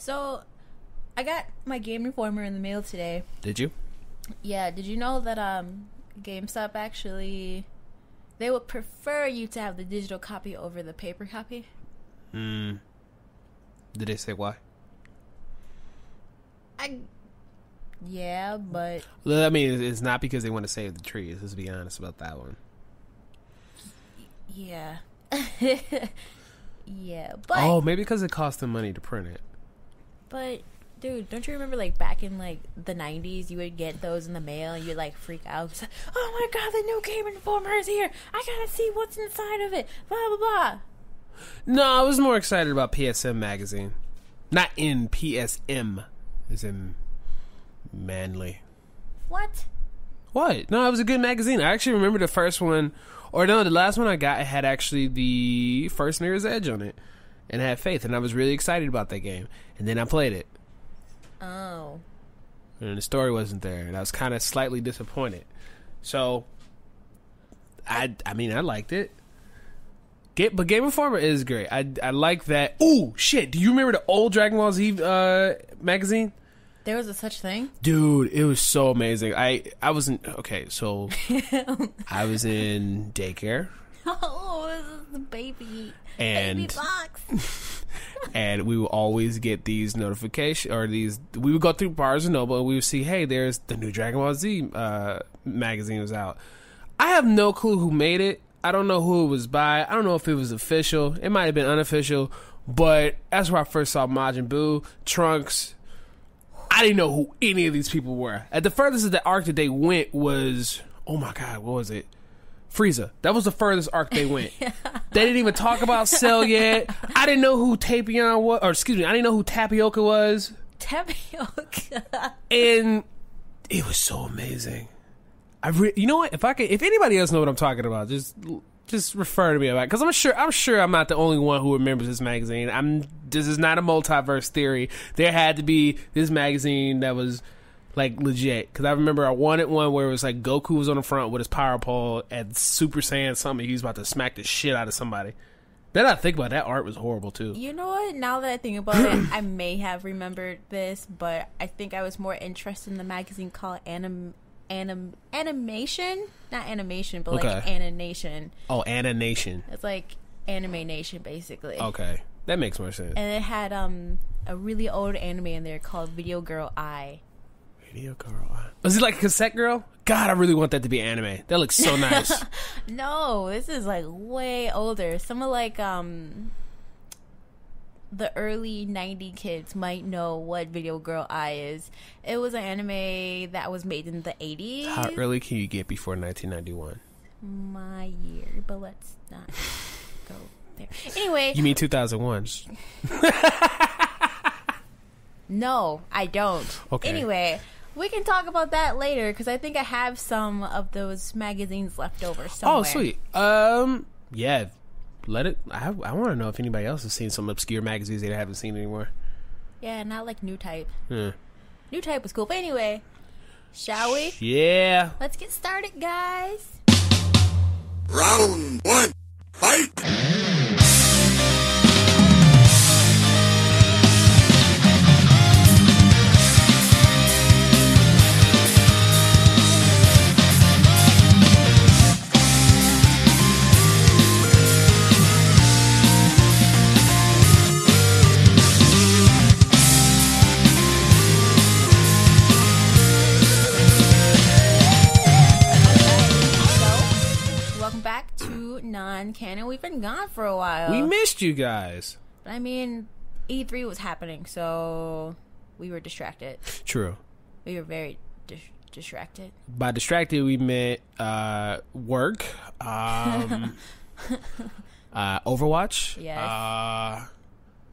So, I got my Game Informer in the mail today. Did you? Yeah, did you know that GameStop actually, they would prefer you to have the digital copy over the paper copy? Did they say why? Yeah, but... Well, I mean, it's not because they want to save the trees. Let's be honest about that one. Yeah. Yeah, but... Oh, maybe because it cost them money to print it. But, dude, don't you remember, like, back in, like, the 90s, you would get those in the mail and you'd, like, freak out. Like, oh, my God, the new Game Informer is here. I gotta see what's inside of it. Blah, blah, blah. No, I was more excited about PSM magazine. Not in PSM. As in manly. What? What? No, it was a good magazine. I actually remember the first one. Or no, the last one I got had actually the first Mirror's Edge on it. And I had faith. And I was really excited about that game. And then I played it. Oh. And the story wasn't there. And I was kind of slightly disappointed. So, I mean, I liked it. But Game Informer is great. I like that. Ooh, shit. Do you remember the old Dragon Ball Z magazine? There was a such thing? Dude, it was so amazing. I was in... Okay, so... I was in daycare. Oh, this is the baby box. And we would always get these notifications, or these... We would go through Barnes & Noble, and we would see, hey, there's the new Dragon Ball Z magazine was out. I have no clue who made it. I don't know who it was by. I don't know if it was official. It might have been unofficial. But that's where I first saw Majin Buu, Trunks. I didn't know who any of these people were. At the furthest of the arc that they went was... Oh my God, what was it? Frieza. That was the furthest arc they went. Yeah. They didn't even talk about Cell yet. I didn't know who Tapion was. Or excuse me, I didn't know who Tapioca was. Tapioca. And it was so amazing. You know what? If anybody else know what I'm talking about, just refer to me about it, because I'm sure I'm not the only one who remembers this magazine. This is not a multiverse theory. There had to be this magazine that was like legit, because I remember I wanted one where it was like Goku was on the front with his power pole and Super Saiyan something. He was about to smack the shit out of somebody. Then I think about it, that art was horrible too. You know what? Now that I think about it, I may have remembered this, but I think I was more interested in the magazine called Animation, not animation, but like Animation. Oh, Animation. It's like Anime Nation, basically. Okay, that makes more sense. And it had a really old anime in there called Video Girl Eye. Video Girl Eye. Was it like a cassette girl? God, I really want that to be anime. That looks so nice. No, this is like way older. Some of like the early 90 kids might know what Video Girl Eye is. It was an anime that was made in the 80s. How early can you get before 1991? My year, but let's not go there. Anyway. You mean 2001? No, I don't. Okay. Anyway, we can talk about that later, because I think I have some of those magazines left over somewhere. Oh, sweet. Yeah. Let it. I want to know if anybody else has seen some obscure magazines they haven't seen anymore. Yeah, not like New Type. Yeah. New Type was cool. But anyway, shall we? Yeah. Let's get started, guys. Round 1. Fight! Non-canon. We've been gone for a while. We missed you guys. I mean, E3 was happening, so we were distracted. True. We were very distracted. By distracted, we meant work, Overwatch. Yes.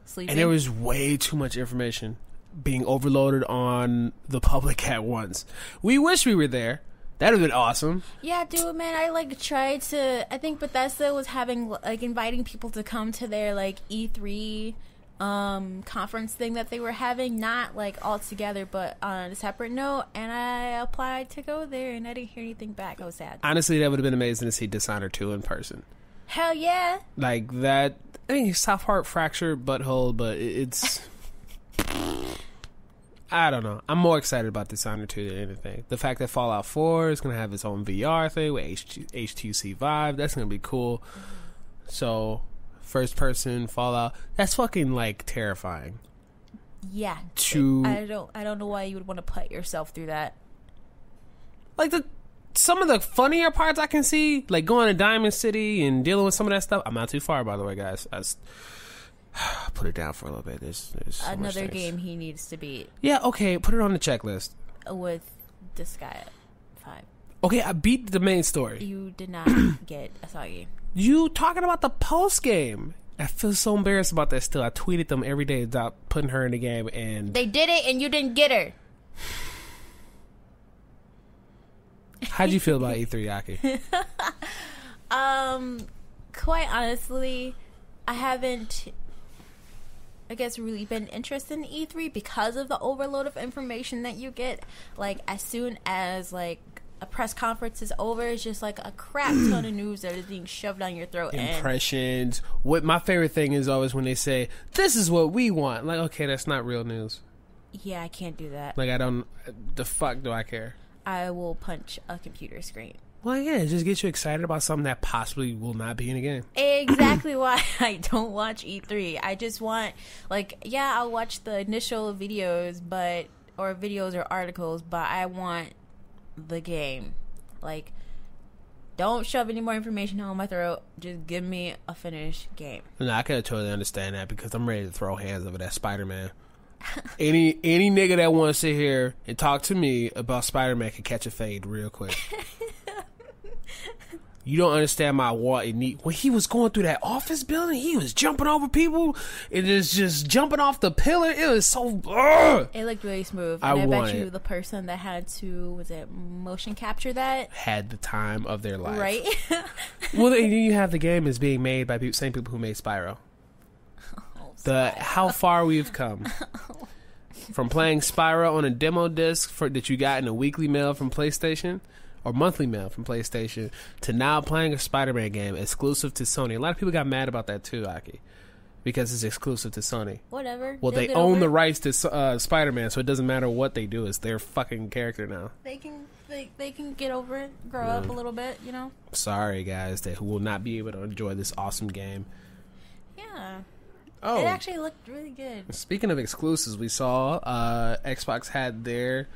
Sleeping. And there was way too much information being overloaded on the public at once. We wish we were there. That would have been awesome. Yeah, dude, man, I tried to... I think Bethesda was having, inviting people to come to their, E3 conference thing that they were having. Not, all together, but on a separate note. And I applied to go there, and I didn't hear anything back. I was sad. Honestly, that would have been amazing to see Dishonored 2 in person. Hell yeah. Like, that... I mean, South Park fractured butthole, but it's... I don't know. I'm more excited about Dishonored 2 than anything. The fact that Fallout 4 is going to have its own VR thing with HTC Vive, that's going to be cool. So, first person Fallout, that's fucking like terrifying. Yeah. I don't know why you would want to put yourself through that. Like some of the funnier parts I can see, like going to Diamond City and dealing with some of that stuff. I'm not too far, by the way, guys. Put it down for a little bit. There's so another game he needs to beat. Yeah, okay. Put it on the checklist. With Disgaea 5. Okay, I beat the main story. You did not get Asagi. You talking about the post game? I feel so embarrassed about that still. I tweeted them every day about putting her in the game, and they did it, and you didn't get her. How'd you feel about E3, Aki? Quite honestly, I haven't, I guess, really been interested in E3 because of the overload of information that you get. Like, as soon as, like, a press conference is over, it's just, like, a crap ton of news that is being shoved down your throat. Impressions. What my favorite thing is always when they say, this is what we want. Like, okay, that's not real news. Yeah, I can't do that. Like, the fuck do I care? I will punch a computer screen. Well, yeah, it just gets you excited about something that possibly will not be in a game. Exactly why I don't watch E3. I just want, like, yeah, I'll watch the initial videos, or articles, but I want the game. Like, don't shove any more information down my throat. Just give me a finished game. No, I can totally understand that because I'm ready to throw hands over that Spider-Man. Any nigga that want to sit here and talk to me about Spider-Man can catch a fade real quick. You don't understand my want and need. When he was going through that office building, he was jumping over people. It is just jumping off the pillar. It was so. It looked really smooth. I bet you the person that had to motion capture that had the time of their life, right? Well, then you have the game is being made by same people who made Spyro. How far we've come from playing Spyro on a demo disc that you got in a weekly mail from PlayStation or monthly mail from PlayStation to now playing a Spider-Man game exclusive to Sony. A lot of people got mad about that too, Aki, because it's exclusive to Sony. Whatever. Well, they own the rights to Spider-Man, so it doesn't matter what they do. It's their fucking character now. They can get over it, grow up a little bit, you know. Sorry, guys, who will not be able to enjoy this awesome game. Yeah. Oh, it actually looked really good. Speaking of exclusives, we saw Xbox had their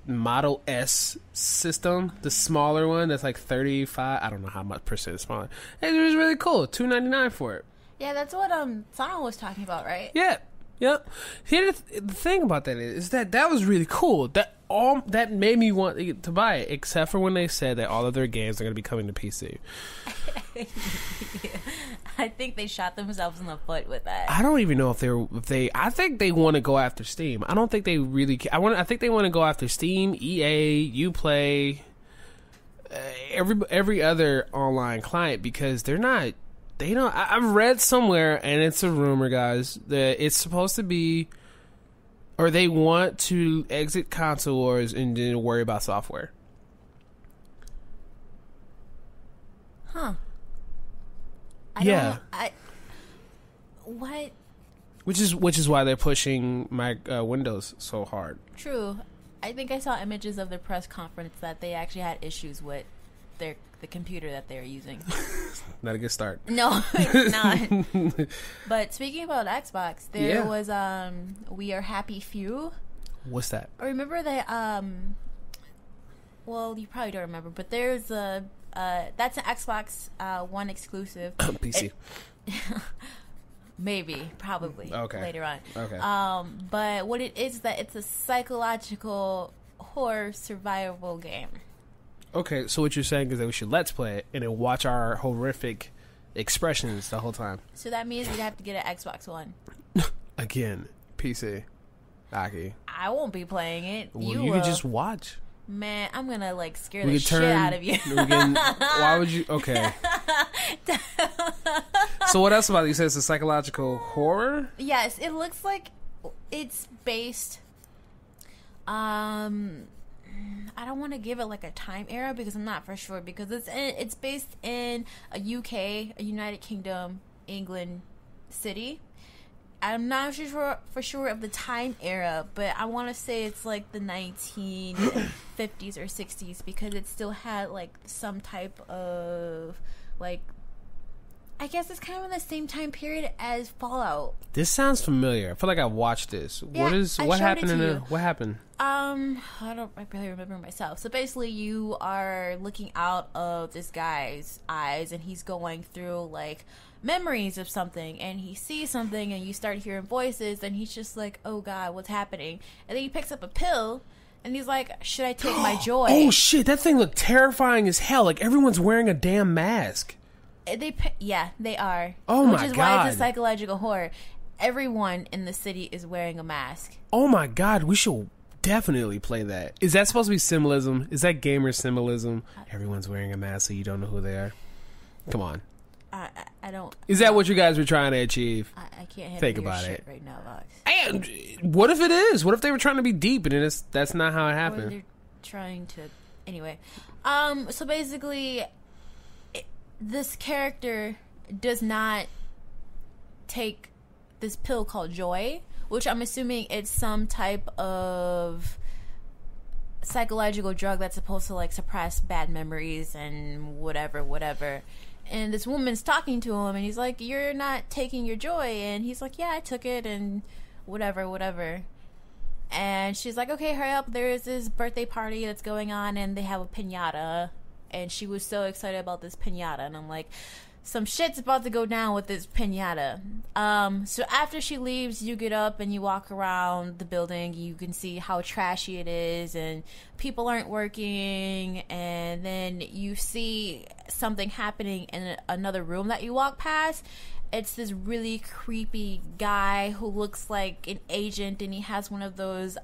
Model S system, the smaller one that's like 35. I don't know how much percent smaller. It was really cool. $299 for it. Yeah, that's what Sana was talking about, right? Yeah. Yep. Here, the thing about that is that was really cool. That made me want to buy it, except for when they said that all of their games are going to be coming to PC. Yeah. I think they shot themselves in the foot with that. I don't even know if they. I think they want to go after Steam. I don't think they really. I think they want to go after Steam, EA, Uplay, every other online client because they're not. They don't. I've read somewhere, and it's a rumor, guys, that it's supposed to be, or they want to exit console wars and then worry about software. Huh. What? Which is why they're pushing Windows so hard. True. I think I saw images of their press conference that they actually had issues with the computer that they're using. Not a good start. No, it's not. But speaking about Xbox, there was We Are Happy Few. What's that? Remember that? Well, you probably don't remember, but there's that's an Xbox One exclusive. PC. Maybe, probably. Okay. Later on. Okay. But what it is that it's a psychological horror survival game. Okay, so what you're saying is that we should let's play it and then watch our horrific expressions the whole time. So that means we'd have to get an Xbox One. Again, PC. Aki. I won't be playing it. Well, you could just watch. Man, I'm gonna scare the shit out of you. Why would you? Okay. So what else about it? You said it's a psychological horror? Yes, it looks like it's based. I don't want to give it a time era because I'm not for sure because it's based in a UK, a United Kingdom, England city. I'm not for sure of the time era, but I want to say it's like the 1950s or 60s because it still had like some type of like, I guess it's kind of in the same time period as Fallout. This sounds familiar. I feel like I watched this. Yeah, What happened what happened? I barely remember myself. So basically you are looking out of this guy's eyes and he's going through like memories of something and he sees something and you start hearing voices and he's just like, oh god, what's happening? And then he picks up a pill and he's like, should I take my joy? Oh shit, that thing looked terrifying as hell. Like everyone's wearing a damn mask. They are. Oh my god. Which is why it's a psychological horror. Everyone in the city is wearing a mask. Oh my god, we should definitely play that. Is that supposed to be symbolism? Is that gamer symbolism? Everyone's wearing a mask so you don't know who they are. Come on. I don't. Is that what you guys were trying to achieve? I can't handle think your about shit it right now, Vox. And what if it is? What if they were trying to be deep and that's not how it happened? Or they're trying to. Anyway, so basically, this character does not take this pill called joy, which I'm assuming it's some type of psychological drug that's supposed to like suppress bad memories and whatever. And this woman's talking to him and he's like, you're not taking your joy. And he's like, yeah, I took it and whatever. And she's like, okay, hurry up, there is this birthday party that's going on and they have a piñata. And she was so excited about this piñata. And I'm like, some shit's about to go down with this piñata. So after she leaves, you get up and you walk around the building. You can see how trashy it is and people aren't working. And then you see something happening in another room that you walk past. It's this really creepy guy who looks like an agent and he has one of those,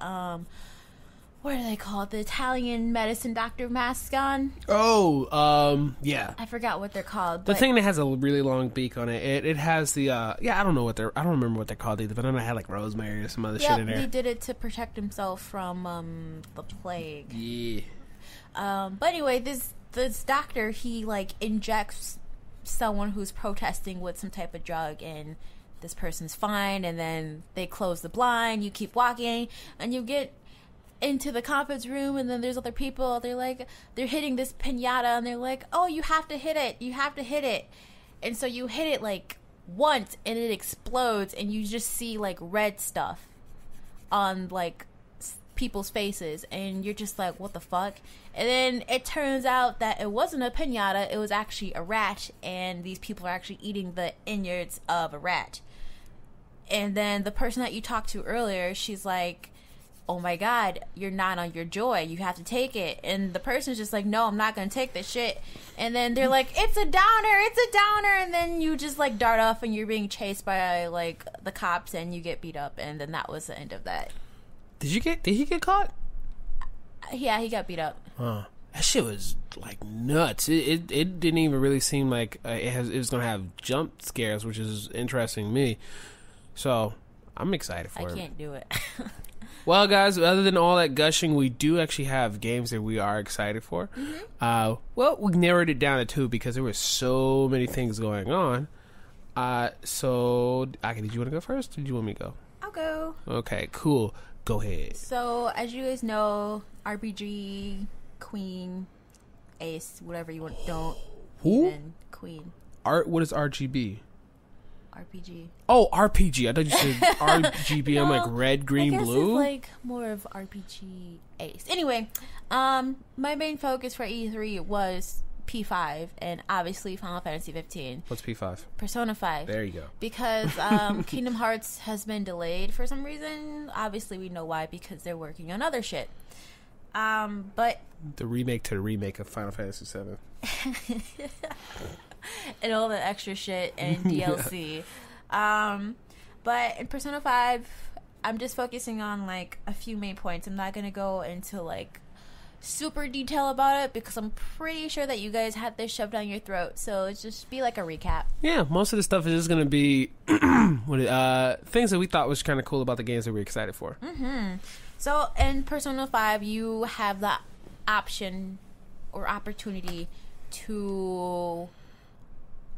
what are they called? The Italian medicine doctor masks on. Oh, yeah. I forgot what they're called. The thing that has a really long beak on it. It has the I don't remember what they're called either. But then I had like rosemary or some other shit in there. He did it to protect himself from the plague. Yeah. But anyway, this doctor, he like injects someone who's protesting with some type of drug and this person's fine, and then they close the blind. You keep walking and you get into the conference room and then there's other people. They're hitting this piñata and they're like, oh, you have to hit it. And so you hit it like once and it explodes and you just see like red stuff on like people's faces and you're just like, what the fuck? And then it turns out that it wasn't a piñata, it was actually a rat, and these people are actually eating the innards of a rat. And then the person that you talked to earlier, she's like, oh my god, you're not on your joy, you have to take it. And the person's just like, no, I'm not gonna take this shit. And then they're like, it's a downer. And then you just like dart off and you're being chased by like the cops and you get beat up. And then that was the end of that. Did he get caught? Yeah, he got beat up. That shit was like nuts. It didn't even really seem like it was gonna have jump scares, which is interesting to me. So I'm excited for it. I can't do it. Well, guys, other than all that gushing, we do actually have games that we are excited for. Mm-hmm. Well, we narrowed it down to 2 because there were so many things going on. So, Aki, did you want to go first or did you want me to go? I'll go. Okay, cool. Go ahead. So, as you guys know, RPG, Queen, Ace, whatever you want, don't. Who? Even Queen. What is RGB? RPG. Oh, RPG. I thought you said RGB. No, I'm like red, green, blue. It's like more of RPG Ace. Anyway, my main focus for E3 was P5 and obviously Final Fantasy 15. What's P5? Persona 5. There you go. Because Kingdom Hearts has been delayed for some reason. Obviously, we know why, because they're working on other shit. But the remake to the remake of Final Fantasy 7. And all the extra shit and DLC. But in Persona 5, I'm just focusing on like a few main points. I'm not gonna go into like super detail about it because I'm pretty sure that you guys had this shoved down your throat. So it's just be like a recap. Yeah, most of the stuff is just gonna be things that we thought was kind of cool about the games that we're excited for. Mm-hmm. So in Persona 5, you have the option or opportunity to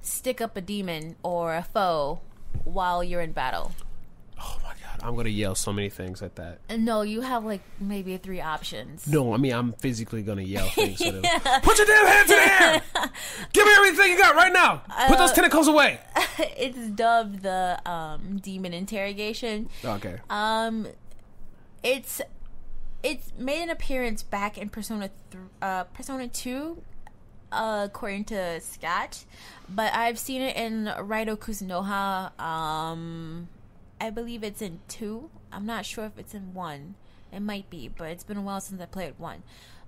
stick up a demon or a foe while you're in battle. I'm gonna yell so many things at that. No, you have like maybe 3 options. No, I mean I'm physically gonna yell things. Put your damn hands in the air! Give me everything you got right now. Put those tentacles away. It's dubbed the demon interrogation. Okay. It's made an appearance back in Persona 2, according to Scott, but I've seen it in Raido Kuzunoha. I believe it's in 2. I'm not sure if it's in 1. It might be, but it's been a while since I played 1.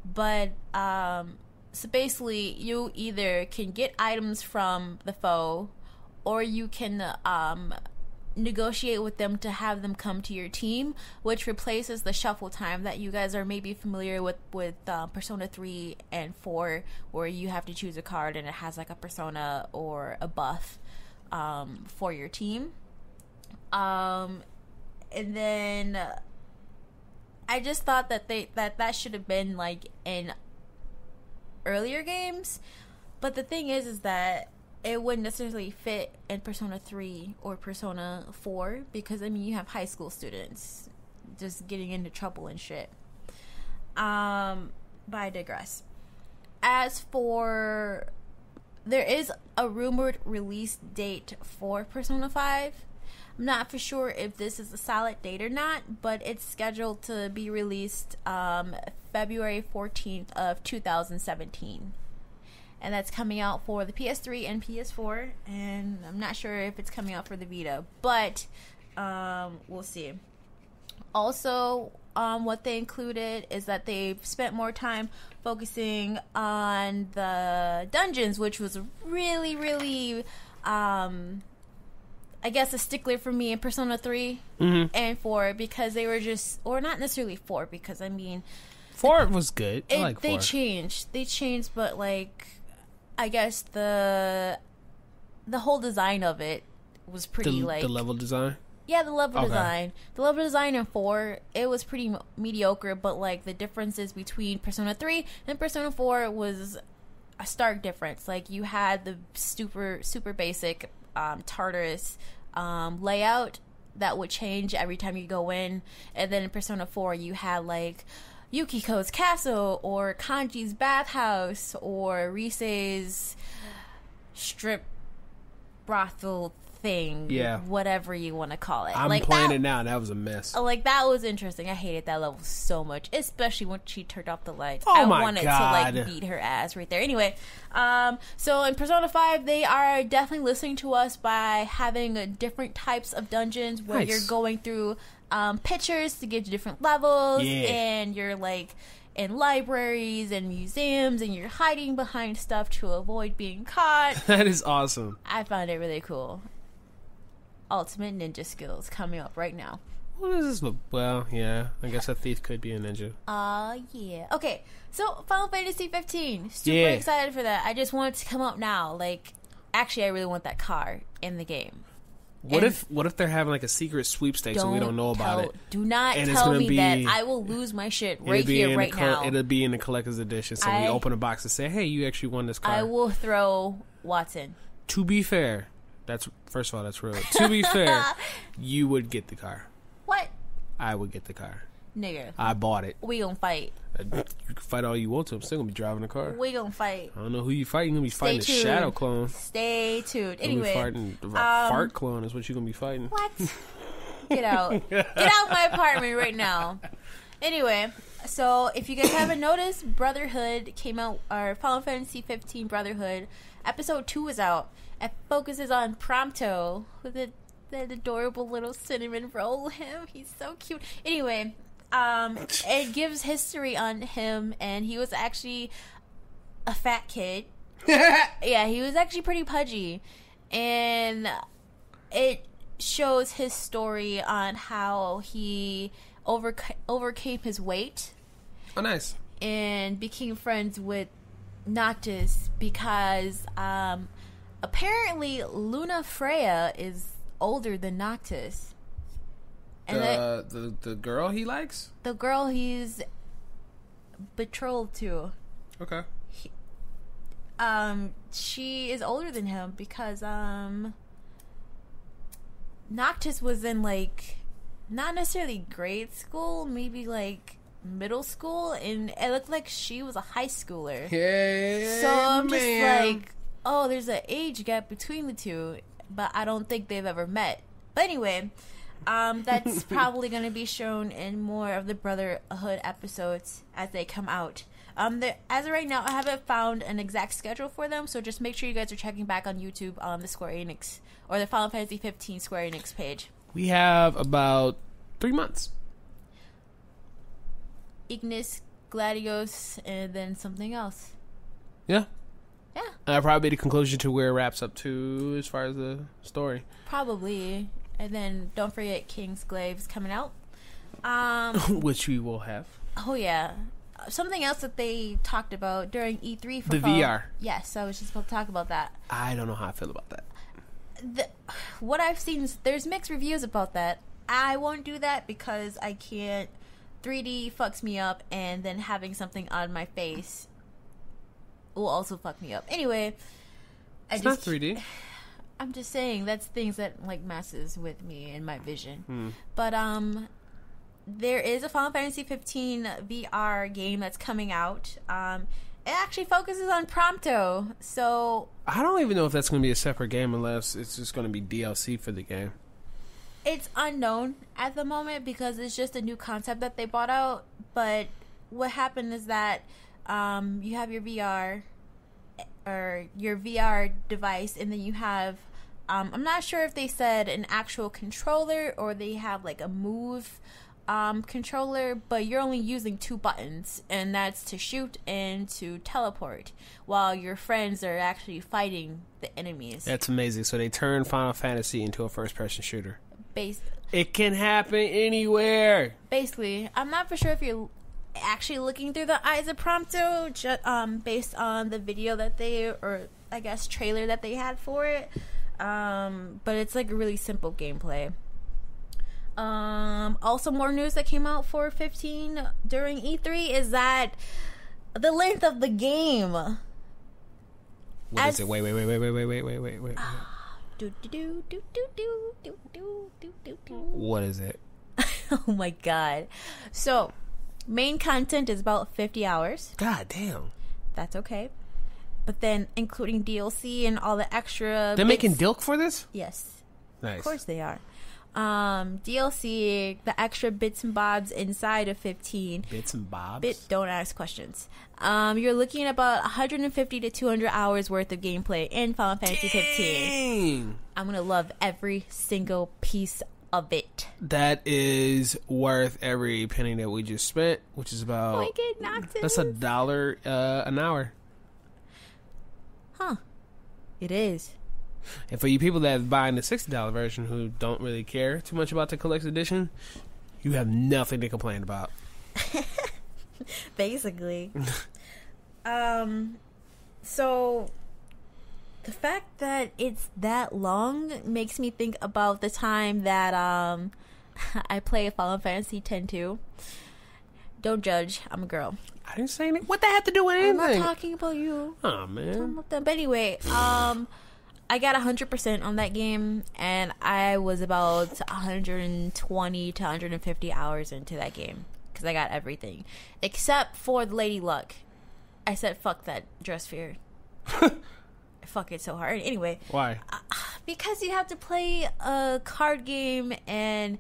But so basically, you either can get items from the foe, or you can negotiate with them to have them come to your team, which replaces the shuffle time that you guys are maybe familiar with Persona 3 and 4, where you have to choose a card and it has like a persona or a buff for your team. And then I just thought that that should have been like in earlier games, but the thing is that it wouldn't necessarily fit in Persona 3 or Persona 4, because I mean you have high school students just getting into trouble and shit. But I digress. As for, there is a rumored release date for Persona 5. I'm not for sure if this is a solid date or not, but it's scheduled to be released February 14th of 2017. And that's coming out for the PS3 and PS4, and I'm not sure if it's coming out for the Vita, but we'll see. Also, what they included is that they've spent more time focusing on the dungeons, which was really, really, I guess, a stickler for me in Persona 3 and 4, because they were just, or not necessarily 4, because I mean, 4 was good. I like 4. They changed, but like, I guess the whole design of it was pretty the level design. Yeah, the level design. The level design in 4, it was pretty mediocre, but like the differences between Persona 3 and Persona 4 was a stark difference. Like you had the super basic Tartarus layout that would change every time you go in, and then in Persona 4 you had like Yukiko's castle, or Kanji's bathhouse, or Risei's strip brothel thing, whatever you want to call it. I'm like playing it now, and that was a mess. Like, that was interesting. I hated that level so much, especially when she turned off the lights. Oh, I my wanted God. to like beat her ass right there. Anyway, so in Persona 5, they are definitely listening to us by having different types of dungeons where you're going through pictures to get to different levels, and you're like in libraries and museums, and you're hiding behind stuff to avoid being caught. That is awesome. I found it really cool. Ultimate ninja skills coming up right now. What is this? Well, yeah, I guess a thief could be a ninja. Yeah. Okay, so Final Fantasy 15. Super excited for that. I just want it to come out now. Like, actually, I really want that car in the game. What if they're having like a secret sweepstakes and we don't know about it? Do not tell me that. I will lose my shit right here, right now. It'll be in the collector's edition. So we open a box and say, "Hey, you actually won this car." I will throw Watson. To be fair, first of all, that's rude. To be fair, you would get the car. What? I would get the car. Nigga. I bought it. We gonna fight. You can fight all you want to. I'm still gonna be driving the car. We gonna fight. I don't know who you fighting. You're gonna be fighting the Shadow clone. Stay tuned. Anyway, fighting the fart clone is what you're gonna be fighting. What? Get out. Get out of my apartment right now. Anyway, so if you guys haven't noticed, Brotherhood came out, or Final Fantasy 15 Brotherhood Episode 2 is out. It focuses on Prompto, with that adorable little cinnamon roll. He's so cute. Anyway, it gives history on him, and he was actually a fat kid. Yeah, he was actually pretty pudgy, and it shows his story on how he overcame his weight. Oh, nice. And became friends with Noctis because apparently Luna Freya is older than Noctis. And the girl he likes? The girl he's betrothed to. Okay. She is older than him because Noctis was in like not necessarily grade school, maybe like middle school, and it looked like she was a high schooler. Yeah, so I'm just like, oh, there's an age gap between the two, but I don't think they've ever met. But anyway, that's probably going to be shown in more of the Brotherhood episodes as they come out. As of right now, I haven't found an exact schedule for them, so just make sure you guys are checking back on YouTube on the Square Enix or the Final Fantasy 15 Square Enix page. We have about 3 months. Ignis, Gladios, and then something else. Yeah. Yeah. That'll probably be the conclusion to where it wraps up to as far as the story. Probably. And then don't forget King's Glaive's coming out. Which we will have. Oh, yeah. Something else that they talked about during E3 for the VR. Yes, I was just about to talk about that. I don't know how I feel about that. What I've seen is there's mixed reviews about that. I won't do that because I can't. 3D fucks me up, and then having something on my face will also fuck me up. Anyway, it's not 3D. I'm just saying that's things that like messes with me and my vision. But there is a Final Fantasy 15 VR game that's coming out. It actually focuses on Prompto, so I don't even know if that's going to be a separate game unless it's just going to be DLC for the game. It's unknown at the moment because it's just a new concept that they brought out. But what happened is that you have your VR or your VR device, and then you have I'm not sure if they said an actual controller or they have like a move controller, but you're only using 2 buttons, and that's to shoot and to teleport, while your friends are actually fighting the enemies. That's amazing. So they turned Final Fantasy into a first-person shooter. It can happen anywhere. Basically, I'm not for sure if you're actually looking through the eyes of Prompto, based on the video that they, or I guess trailer that they had for it. But it's like a really simple gameplay. Also, more news that came out for 15 during E3 is that the length of the game. What is it? Wait. What is it? Oh my god. So, main content is about 50 hours. God damn. That's okay. But then, including DLC and all the extra They're making Dilk for this? Yes. Nice. Of course they are. DLC, the extra bits and bobs inside of 15. Bits and bobs? Don't ask questions. You're looking at about 150 to 200 hours worth of gameplay in Final Fantasy 15. I'm going to love every single piece of it. That is worth every penny that we just spent, which is about... That's $1 an hour. Huh. It is. And for you people that are buying the $60 version who don't really care too much about the collector's edition, you have nothing to complain about. Basically. So the fact that it's that long makes me think about the time that I play Final Fantasy X-2. Don't judge. I'm a girl. I didn't say anything. What that have to do with anything? I'm not talking about you. Oh, man. But anyway, I got 100% on that game, and I was about 120 to 150 hours into that game because I got everything except for the Lady Luck. I said, "Fuck that dress fear." Fuck it so hard. Anyway, why? Because you have to play a card game, and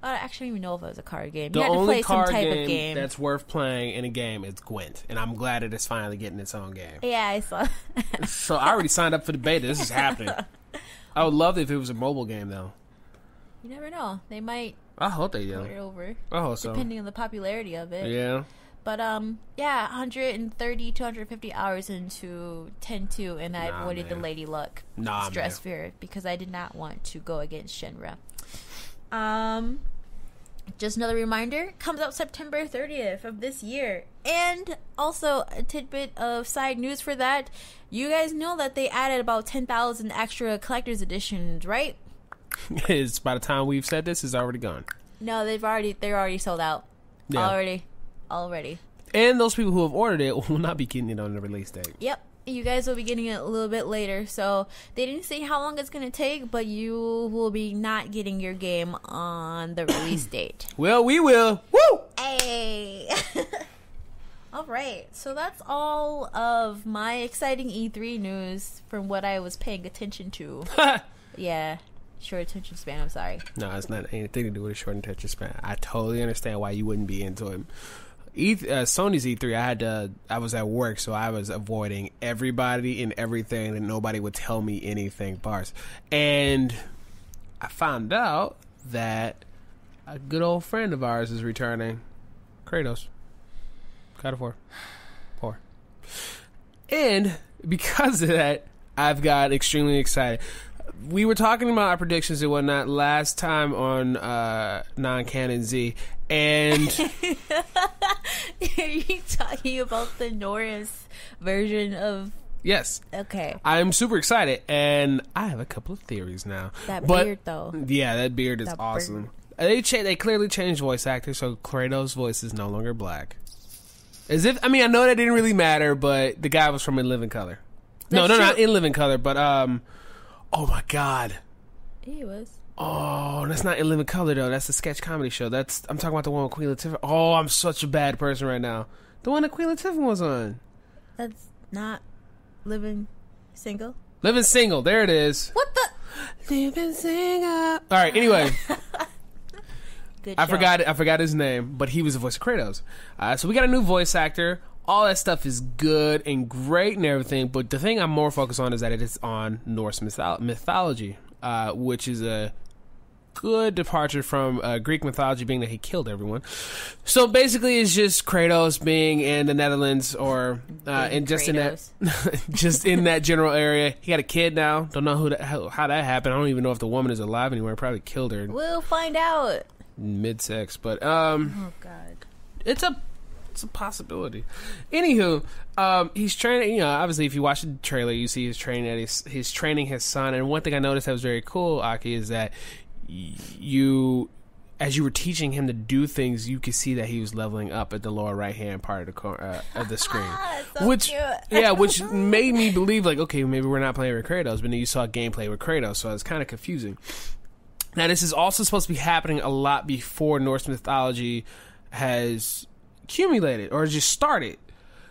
I actually don't even know if it was a card game. You had to play some type of game that's worth playing in a game is Gwent, and I'm glad that it's finally getting its own game. Yeah, I saw. So I already signed up for the beta. This is happening. I would love it if it was a mobile game, though. You never know. They might. I hope they do. Put it over. I hope so. Depending on the popularity of it. Yeah. But yeah, 130 to 150 hours into 10-2, and I avoided the Lady Luck stress fear because I did not want to go against Shenra. Just another reminder, comes out September 30th of this year. And also a tidbit of side news for that. You guys know that they added about 10,000 extra collector's editions, right? It's by the time we've said this, it's already gone. No, they're already sold out. Yeah. Already. And those people who have ordered it will not be getting it on the release date. Yep. you guys will be getting it a little bit later. So they didn't say how long it's going to take, but you will be not getting your game on the release date. Well, we will. Woo! Hey! All right. So that's all of my exciting E3 news from what I was paying attention to. Yeah. Short attention span, I'm sorry. No, it's not anything to do with a short attention span. I totally understand why you wouldn't be into it. Sony's E3, I was at work, so I was avoiding everybody and everything, and nobody would tell me anything, bars. And I found out that a good old friend of ours is returning, Kratos. God of War. 4. And because of that, I've got extremely excited. We were talking about our predictions and whatnot last time on Non-Canon Z, and are you talking about the Norris version of? Yes. Okay. I'm super excited, and I have a couple of theories now. That beard, though. Yeah, that beard is awesome. They clearly changed voice actors, so Kratos' voice is no longer black. As if, I mean, I know that didn't really matter, but the guy was from In Living Color. No, not In Living Color, but oh my God. He was. Oh, that's not In Living Color though. That's the sketch comedy show. I'm talking about the one with Queen Latifah. Oh, I'm such a bad person right now. The one that Queen Latifah was on. That's not Living Single. Living Single. There it is. What the? Living Single. All right. Anyway. Good I forgot his name, but he was the voice of Kratos. So we got a new voice actor. All that stuff is good and great and everything, but the thing I'm more focused on is that it is on Norse mythology, which is a good departure from Greek mythology, being that he killed everyone. So basically, it's just Kratos being in the Netherlands or in just Kratos. In that just in that general area. He got a kid now. Don't know how that happened. I don't even know if the woman is alive anymore. Probably killed her. We'll find out. Mid-sex, but oh God, it's a possibility. Anywho, he's training. You know, obviously, if you watch the trailer, you see he's training he's training his son. And one thing I noticed that was very cool, Aki, is that as you were teaching him to do things, you could see that he was leveling up at the lower right hand part of the screen, so which cute. Which made me believe like, okay, maybe we're not playing with Kratos, but then you saw gameplay with Kratos, so it's kind of confusing. Now, this is also supposed to be happening a lot before Norse mythology has accumulated or just started.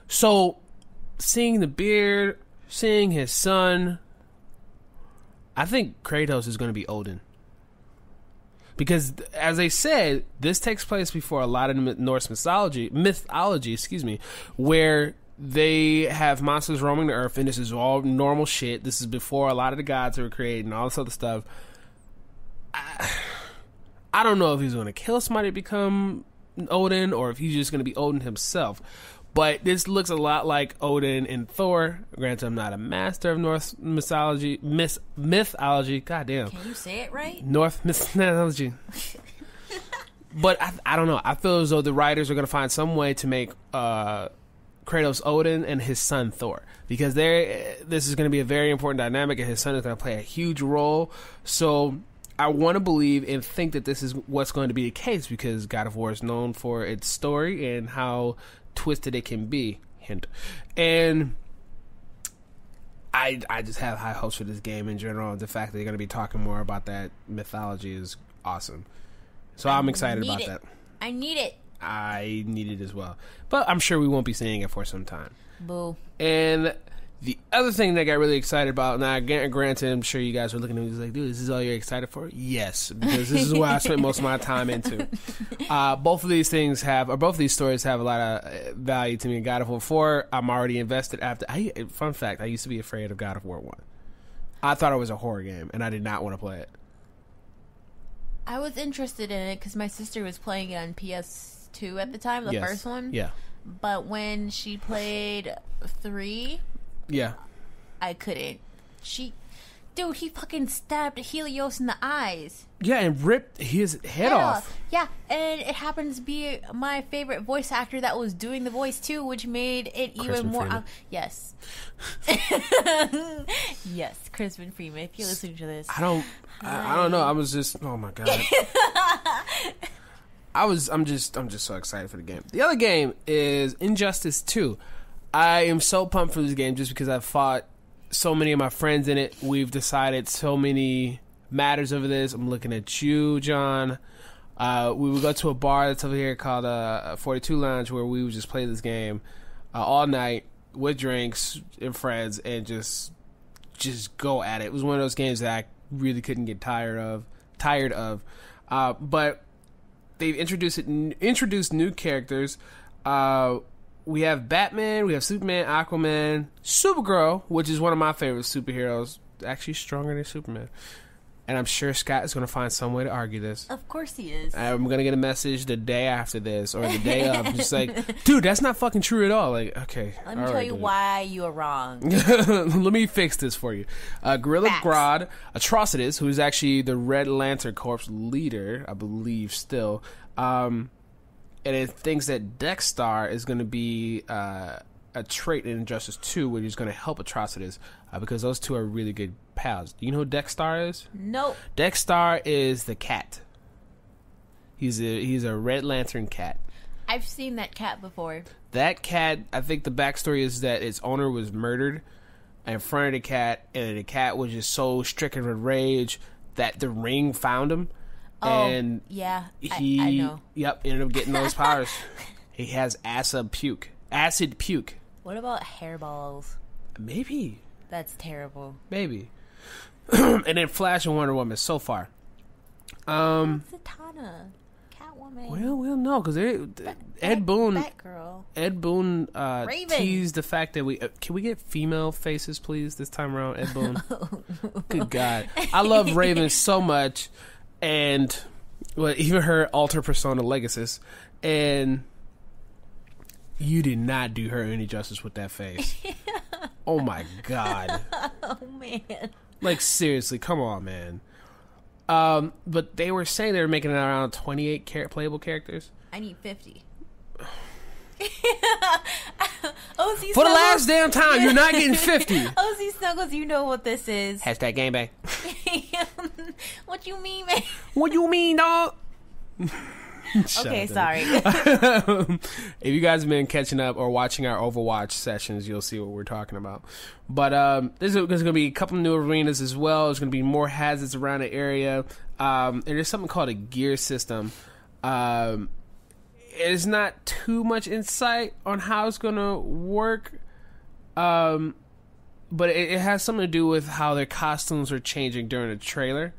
So, seeing the beard, seeing his son, I think Kratos is going to be Odin. Because, as I said, this takes place before a lot of Norse mythology, where they have monsters roaming the earth, and this is all normal shit. This is before a lot of the gods were created and all this other stuff. I don't know if he's going to kill somebody to become Odin or if he's just going to be Odin himself. But this looks a lot like Odin and Thor. Granted, I'm not a master of Norse mythology. Goddamn. Can you say it right? Norse mythology. But I don't know. I feel as though the writers are going to find some way to make Kratos Odin and his son Thor. Because this is going to be a very important dynamic, and his son is going to play a huge role. So I want to believe and think that this is what's going to be the case, because God of War is known for its story and how twisted it can be. Hint. And I just have high hopes for this game in general. The fact that they're going to be talking more about that mythology is awesome. So I'm excited about that. I need it. I need it as well. But I'm sure we won't be seeing it for some time. Boo. And the other thing that I got really excited about, now granted, I'm sure you guys are looking at me like, dude, this is all you're excited for? Yes, because this is what I spent most of my time into. Both of these stories have a lot of value to me. In God of War 4, I'm already invested after. Fun fact, I used to be afraid of God of War 1. I thought it was a horror game, and I did not want to play it. I was interested in it because my sister was playing it on PS2 at the time, the first one. Yeah. But when she played 3... Yeah. I couldn't. He fucking stabbed Helios in the eyes. Yeah, and ripped his head off. Yeah, and it happens to be my favorite voice actor that was doing the voice too, which made it even more... yes. Yes, Crispin Freeman, if you're listening to this. I don't know. I was just... Oh, my God. I'm just so excited for the game. The other game is Injustice 2. I am so pumped for this game just because I've fought so many of my friends in it. We've decided so many matters over this. I'm looking at you, John. We would go to a bar that's over here called 42 Lounge where we would just play this game all night with drinks and friends and just go at it. It was one of those games that I really couldn't get tired of. But they've introduced new characters. We have Batman, we have Superman, Aquaman, Supergirl, which is one of my favorite superheroes. Actually stronger than Superman. And I'm sure Scott is going to find some way to argue this. Of course he is. I'm going to get a message the day after this or the day of. Just like, dude, that's not fucking true at all. Like, okay. Let me tell you why you are wrong. Let me fix this for you. Gorilla Grodd, Atrocitus, who is actually the Red Lantern Corps leader, I believe, still. And it thinks that Dexstar is going to be a trait in Injustice 2, which is going to help Atrocitus because those two are really good pals. Do you know who Dexstar is? Nope. Dexstar is the cat. He's a Red Lantern cat. I've seen that cat before. That cat, I think the backstory is that its owner was murdered in front of the cat, and the cat was just so stricken with rage that the Ring found him. Oh, and yeah, I know. Yep, ended up getting those powers. He has acid puke. What about hairballs? Maybe. That's terrible. Maybe. And then Flash and Wonder Woman so far. Zatanna, Catwoman. Well, we'll know because Ed Boon. Batgirl. Ed Boon Raven. teased the fact that can we get female faces, please, this time around? Ed Boon. Good God, I love Raven so much, and even her alter persona Legacy, and you did not do her any justice with that face. Oh my God. Oh man. Like seriously, come on, man. But they were saying they were making it around 28 playable characters. I need 50. For the last damn time, you're not getting 50. OC Snuggles, you know what this is. Hashtag gangbang. What you mean, man? What you mean, dog? Okay, sorry. If you guys have been catching up or watching our Overwatch sessions, you'll see what we're talking about. But there's going to be a couple new arenas as well. There's going to be more hazards around the area. And there's something called a gear system. It's not too much insight on how it's going to work. But it has something to do with how their costumes are changing during the trailer.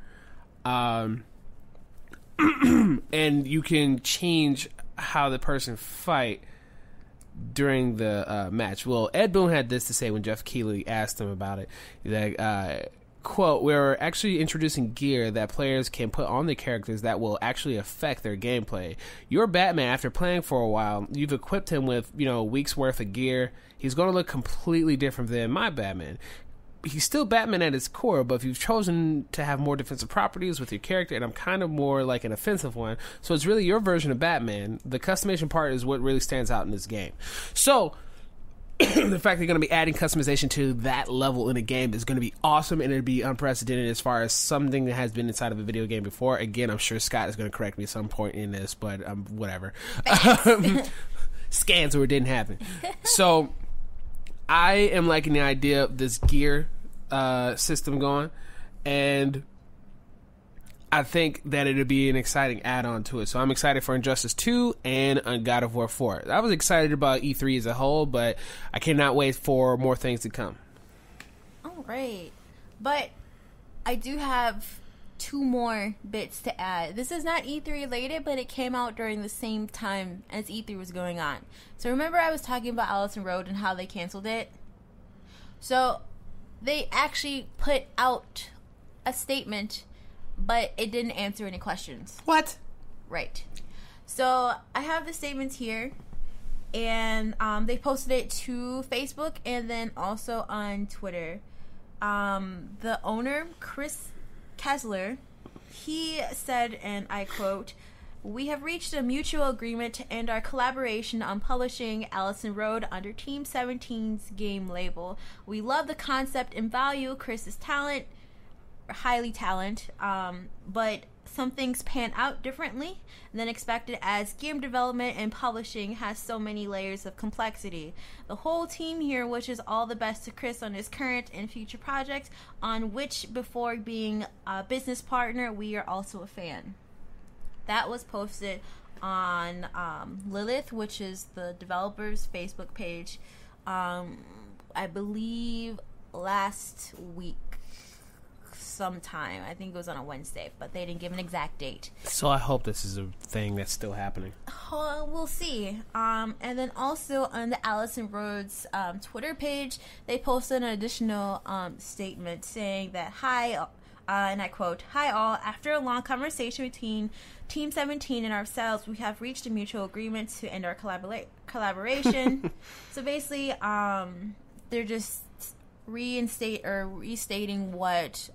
And you can change how the person fight during the match. Well, Ed Boon had this to say when Jeff Keighley asked him about it. That, quote, we're actually introducing gear that players can put on the characters that will actually affect their gameplay. Your Batman, after playing for a while, you've equipped him with, a week's worth of gear. He's going to look completely different than my Batman. He's still Batman at his core, but if you've chosen to have more defensive properties with your character, and I'm kind of more like an offensive one, so it's really your version of Batman. The customization part is what really stands out in this game. So the fact they're going to be adding customization to that level in a game is going to be awesome, and it'll be unprecedented as far as something that has been inside of a video game before. Again, I'm sure Scott is going to correct me at some point in this, but whatever. Scans where it didn't happen. So I am liking the idea of this gear system going, and I think that it'll be an exciting add-on to it. So I'm excited for Injustice 2 and God of War 4. I was excited about E3 as a whole, but I cannot wait for more things to come. All right. But I do have 2 more bits to add. This is not E3 related, but it came out during the same time as E3 was going on. So remember I was talking about Allison Road and how they canceled it? So they actually put out a statement, but it didn't answer any questions. What? Right. So I have the statements here, and they posted it to Facebook and then also on Twitter. The owner, Chris Kessler, he said, and I quote, "We have reached a mutual agreement to end our collaboration on publishing Allison Road under Team 17's game label. We love the concept and value Chris's talent, highly talent, but some things pan out differently than expected, as game development and publishing has so many layers of complexity. The whole team here wishes all the best to Chris on his current and future projects, on which, before being a business partner, we are also a fan. That was posted on Lilith, which is the developer's Facebook page, I believe last week sometime. I think it was on a Wednesday, but they didn't give an exact date. So I hope this is a thing that's still happening. We'll see. And then also on the Allison Rhodes Twitter page, they posted an additional statement saying that, hi, and I quote, "Hi all, after a long conversation between Team 17 and ourselves, we have reached a mutual agreement to end our collaboration." So basically, they're just restating what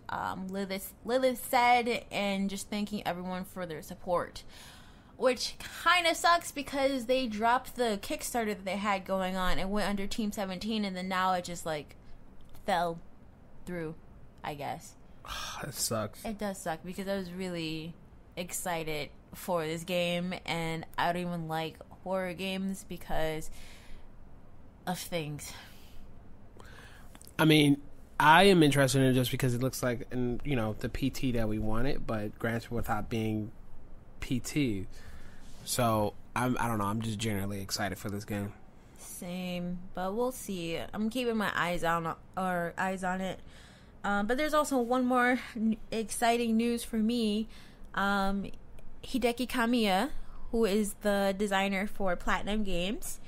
Lilith said, and just thanking everyone for their support, which kind of sucks because they dropped the Kickstarter that they had going on and went under Team 17, and then now it just like fell through, I guess. It sucks. It does suck because I was really excited for this game, and I don't even like horror games because of things. I mean, I am interested in it just because it looks like, the PT that we wanted, but granted without being PT. So I don't know. I'm just generally excited for this game. Same, but we'll see. I'm keeping my eyes on it. But there's also one more exciting news for me. Hideki Kamiya, who is the designer for Platinum Games,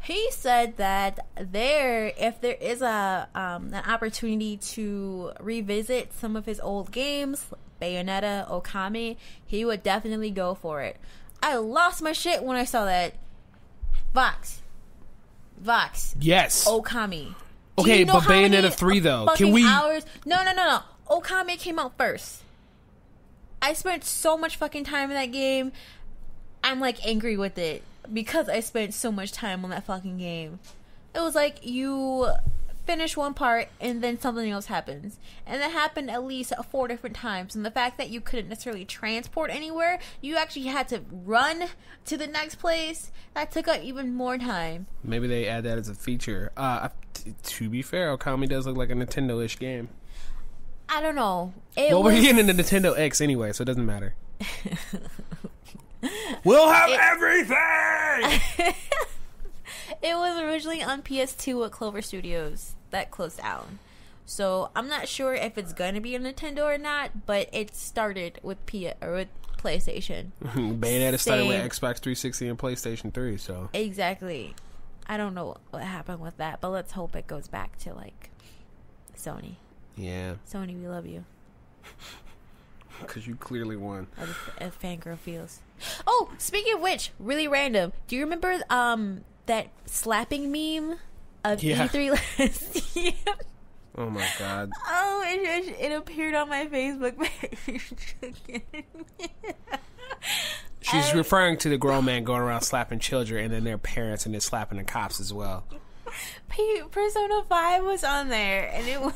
he said that if there is an opportunity to revisit some of his old games, Bayonetta, Okami, he would definitely go for it. I lost my shit when I saw that. Vox. Yes. Okami. Okay, you know but Bayonetta 3 though. Can we? Hours? No. Okami came out first. I spent so much fucking time in that game. I'm like angry with it because I spent so much time on that fucking game. It was like you finish one part and then something else happens, and that happened at least 4 different times. And the fact that you couldn't necessarily transport anywhere, you actually had to run to the next place, that took up even more time. Maybe they add that as a feature. To be fair, Okami does look like a Nintendo-ish game. I don't know. We're getting a Nintendo X anyway, so it doesn't matter. We'll have everything! It was originally on PS2 at Clover Studios. That closed down. So I'm not sure if it's going to be a Nintendo or not, but it started with PlayStation. Bayonetta started with Xbox 360 and PlayStation 3, so. Exactly. I don't know what happened with that, but let's hope it goes back to, like, Sony. Yeah. Sony, we love you. Because you clearly won. As fangirl feels. Oh, speaking of which, really random. Do you remember that slapping meme of E3 last year? Oh my god. Oh, it appeared on my Facebook page. She's referring to the grown man going around slapping children and then their parents and then slapping the cops as well. Persona 5 was on there, and it was...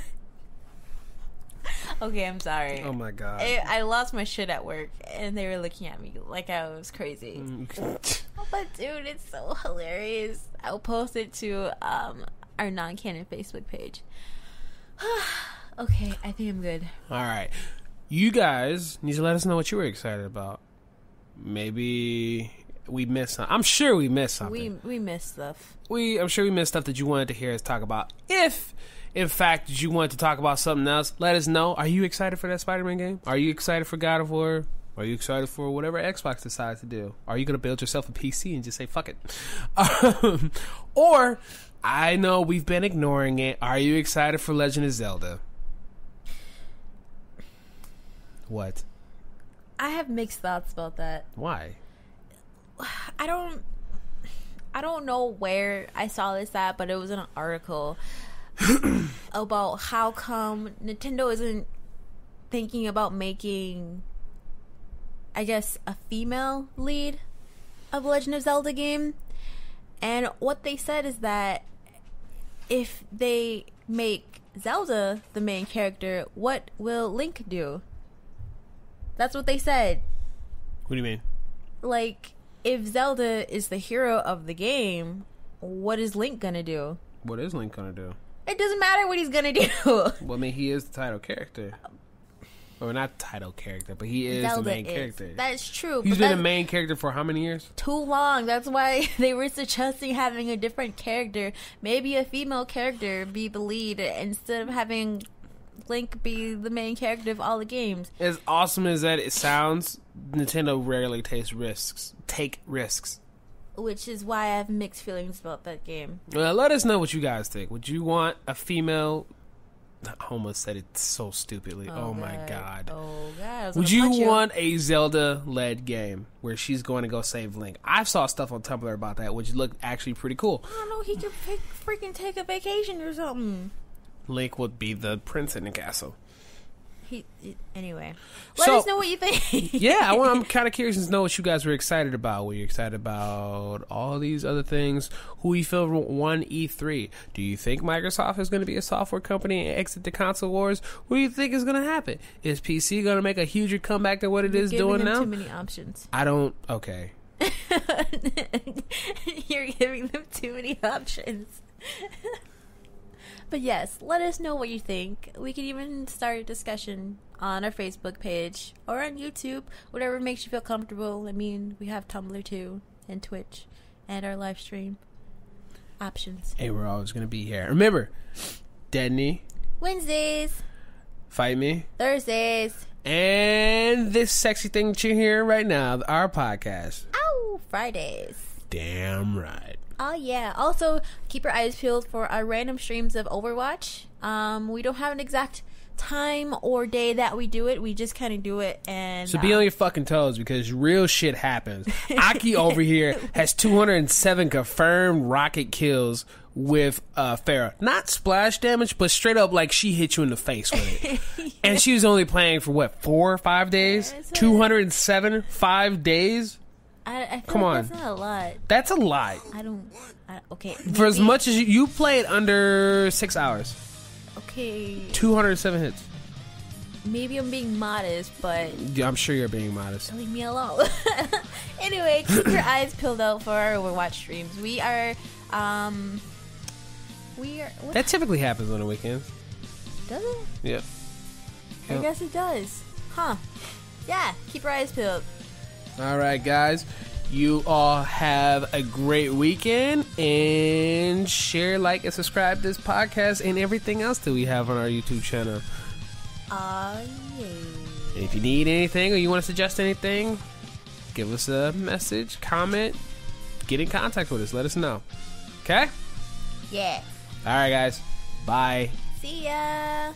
Okay, I'm sorry. Oh my god. I lost my shit at work, and they were looking at me like I was crazy. But dude, it's so hilarious. I'll post it to our non-canon Facebook page. Okay, I think I'm good. Alright. You guys need to let us know what you were excited about. Maybe we missed something. I'm sure we missed something. We missed stuff. I'm sure we missed stuff that you wanted to hear us talk about. If, in fact, you wanted to talk about something else, let us know. Are you excited for that Spider-Man game? Are you excited for God of War? Are you excited for whatever Xbox decides to do? Are you going to build yourself a PC and just say, fuck it? Or, I know we've been ignoring it. Are you excited for Legend of Zelda? What? I have mixed thoughts about that. Why? I don't know where I saw this at, but it was in an article about how come Nintendo isn't thinking about making, I guess, a female lead of Legend of Zelda game. And what they said is that if they make Zelda the main character, what will Link do? That's what they said. What do you mean? Like, if Zelda is the hero of the game, what is Link gonna do? What is Link gonna do? It doesn't matter what he's gonna do. Well, I mean, he is the title character. Or not title character, but he is Zelda the main character. That's true. He's been the main character for how many years? Too long. That's why they were suggesting having a different character. Maybe a female character be the lead instead of having Link be the main character of all the games. As awesome as that it sounds, Nintendo rarely take risks. Which is why I have mixed feelings about that game. Well, let us know what you guys think. Would you want a female... I almost said it so stupidly. Oh my god. Oh god. Would you want a Zelda-led game where she's going to go save Link? I saw stuff on Tumblr about that, which looked actually pretty cool. I don't know. He could freaking take a vacation or something. Link would be the prince in the castle. Anyway, let us know what you think. Yeah, I'm kind of curious to know what you guys were excited about. Were you excited about all these other things? Who you feel won E3? Do you think Microsoft is going to be a software company and exit the console wars? What do you think is going to happen? Is PC going to make a huger comeback than what it is doing now? Too many options. I don't. Okay. You're giving them too many options. But yes, let us know what you think. We can even start a discussion on our Facebook page or on YouTube, whatever makes you feel comfortable. I mean, we have Tumblr too, and Twitch, and our live stream options. Hey, we're always going to be here. Remember, Deadney Wednesdays, Fight Me Thursdays, and this sexy thing that you're hearing right now, our podcast. Ow, Fridays. Damn right. Oh yeah. Also, keep your eyes peeled for our random streams of Overwatch. We don't have an exact time or day that we do it. We just kind of do it, and so be on your fucking toes because real shit happens. Aki over here has 207 confirmed rocket kills with Pharah. Not splash damage, but straight up like she hit you in the face with it. Yeah. And she was only playing for what, 4 or 5 days? Yeah, 207 5 days. I feel Come like on. That's not a lot. That's a lot. Okay. For as much as you played under 6 hours. Okay. 207 hits. Maybe I'm being modest, but... Yeah, I'm sure you're being modest. Leave me alone. Anyway, keep your eyes peeled out for our Overwatch streams. We are... That typically happens on the weekends. Does it? Yep. I guess it does. Huh. Yeah, keep your eyes peeled. All right, guys. You all have a great weekend, and share, like, and subscribe to this podcast and everything else that we have on our YouTube channel. Yeah. And if you need anything or you want to suggest anything, give us a message, comment, get in contact with us. Let us know. Okay? Yeah. All right, guys. Bye. See ya.